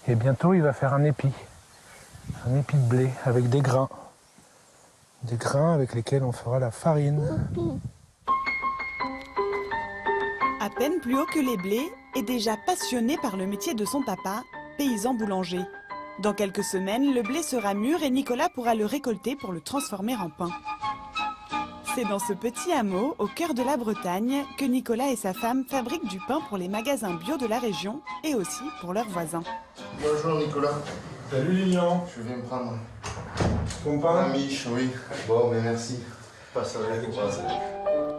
Et bientôt, il va faire un épi de blé avec des grains. Des grains avec lesquels on fera la farine. À peine plus haut que les blés, est déjà passionné par le métier de son papa, paysan boulanger. Dans quelques semaines, le blé sera mûr et Nicolas pourra le récolter pour le transformer en pain. C'est dans ce petit hameau, au cœur de la Bretagne, que Nicolas et sa femme fabriquent du pain pour les magasins bio de la région et aussi pour leurs voisins. Bonjour Nicolas. Salut Lilian. Je viens me prendre Ton pain? un miche, oui. Bon, mais merci. Passe avec moi.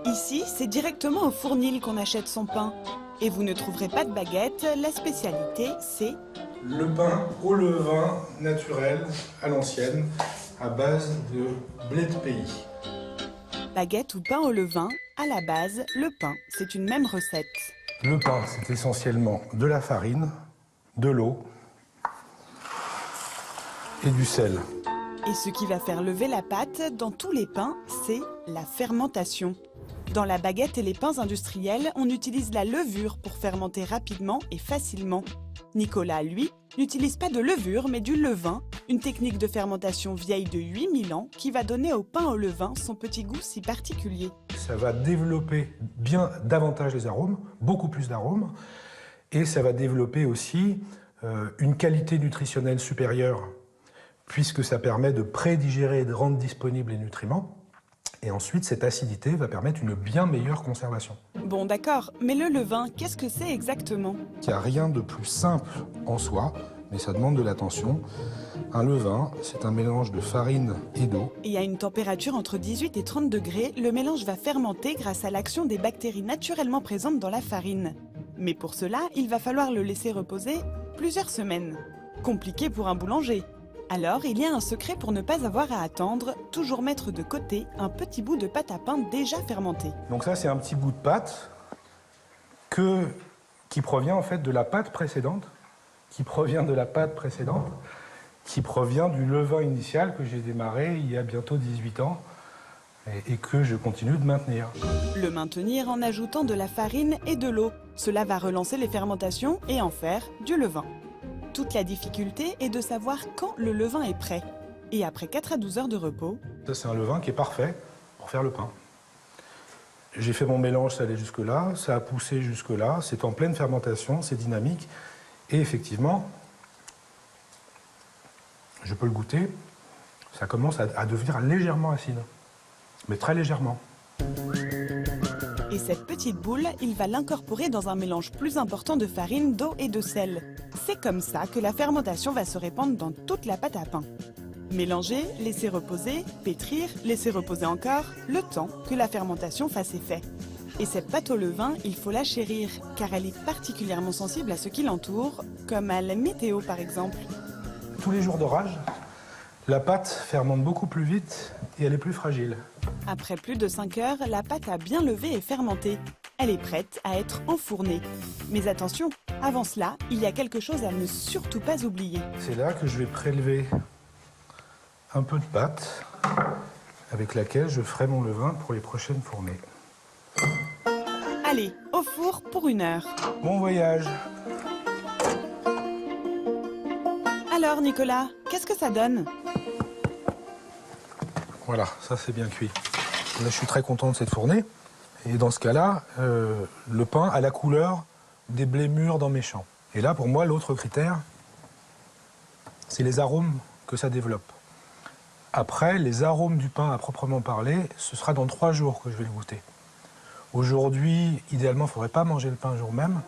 Ici, c'est directement au fournil qu'on achète son pain. Et vous ne trouverez pas de baguette, la spécialité, c'est le pain au levain naturel à l'ancienne, à base de blé de pays. baguette ou pain au levain. À la base, le pain, c'est une même recette. Le pain, c'est essentiellement de la farine, de l'eau et du sel. Et ce qui va faire lever la pâte dans tous les pains, c'est la fermentation. Dans la baguette et les pains industriels, on utilise la levure pour fermenter rapidement et facilement. Nicolas, lui, n'utilise pas de levure mais du levain, une technique de fermentation vieille de 8000 ans qui va donner au pain au levain son petit goût si particulier. Ça va développer bien davantage les arômes, beaucoup plus d'arômes, et ça va développer aussi une qualité nutritionnelle supérieure, puisque ça permet de prédigérer et de rendre disponibles les nutriments. Et ensuite, cette acidité va permettre une bien meilleure conservation. Bon d'accord, mais le levain, qu'est-ce que c'est exactement? Il n'y a rien de plus simple en soi, mais ça demande de l'attention. Un levain, c'est un mélange de farine et d'eau. Et à une température entre 18 et 30 degrés, le mélange va fermenter grâce à l'action des bactéries naturellement présentes dans la farine. Mais pour cela, il va falloir le laisser reposer plusieurs semaines. Compliqué pour un boulanger. Alors, il y a un secret pour ne pas avoir à attendre, toujours mettre de côté un petit bout de pâte à pain déjà fermenté. Donc ça, c'est un petit bout de pâte qui provient en fait de la pâte précédente, qui provient du levain initial que j'ai démarré il y a bientôt 18 ans et que je continue de maintenir. Le maintenir en ajoutant de la farine et de l'eau. Cela va relancer les fermentations et en faire du levain. Toute la difficulté est de savoir quand le levain est prêt. Et après 4 à 12 heures de repos... Ça, c'est un levain qui est parfait pour faire le pain. J'ai fait mon mélange, ça allait jusque-là, ça a poussé jusque-là, c'est en pleine fermentation, c'est dynamique. Et effectivement, je peux le goûter, ça commence à devenir légèrement acide, mais très légèrement. Et cette petite boule, il va l'incorporer dans un mélange plus important de farine, d'eau et de sel. C'est comme ça que la fermentation va se répandre dans toute la pâte à pain. Mélanger, laisser reposer, pétrir, laisser reposer encore, le temps que la fermentation fasse effet. Et cette pâte au levain, il faut la chérir, car elle est particulièrement sensible à ce qui l'entoure, comme à la météo par exemple. Tous les jours d'orage, la pâte fermente beaucoup plus vite et elle est plus fragile. Après plus de 5 heures, la pâte a bien levé et fermenté. Elle est prête à être enfournée. Mais attention, avant cela, il y a quelque chose à ne surtout pas oublier. C'est là que je vais prélever un peu de pâte avec laquelle je ferai mon levain pour les prochaines fournées. Allez, au four pour 1 heure. Bon voyage! Alors Nicolas, qu'est-ce que ça donne? Voilà, ça c'est bien cuit. Là, je suis très content de cette fournée. Et dans ce cas-là, le pain a la couleur des blés mûrs dans mes champs. Et là, pour moi, l'autre critère, c'est les arômes que ça développe. Après, les arômes du pain à proprement parler, ce sera dans 3 jours que je vais le goûter. Aujourd'hui, idéalement, il ne faudrait pas manger le pain le jour même.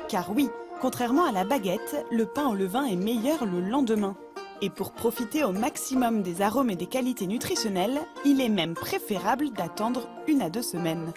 Car oui, contrairement à la baguette, le pain au levain est meilleur le lendemain. Et pour profiter au maximum des arômes et des qualités nutritionnelles, il est même préférable d'attendre 1 à 2 semaines.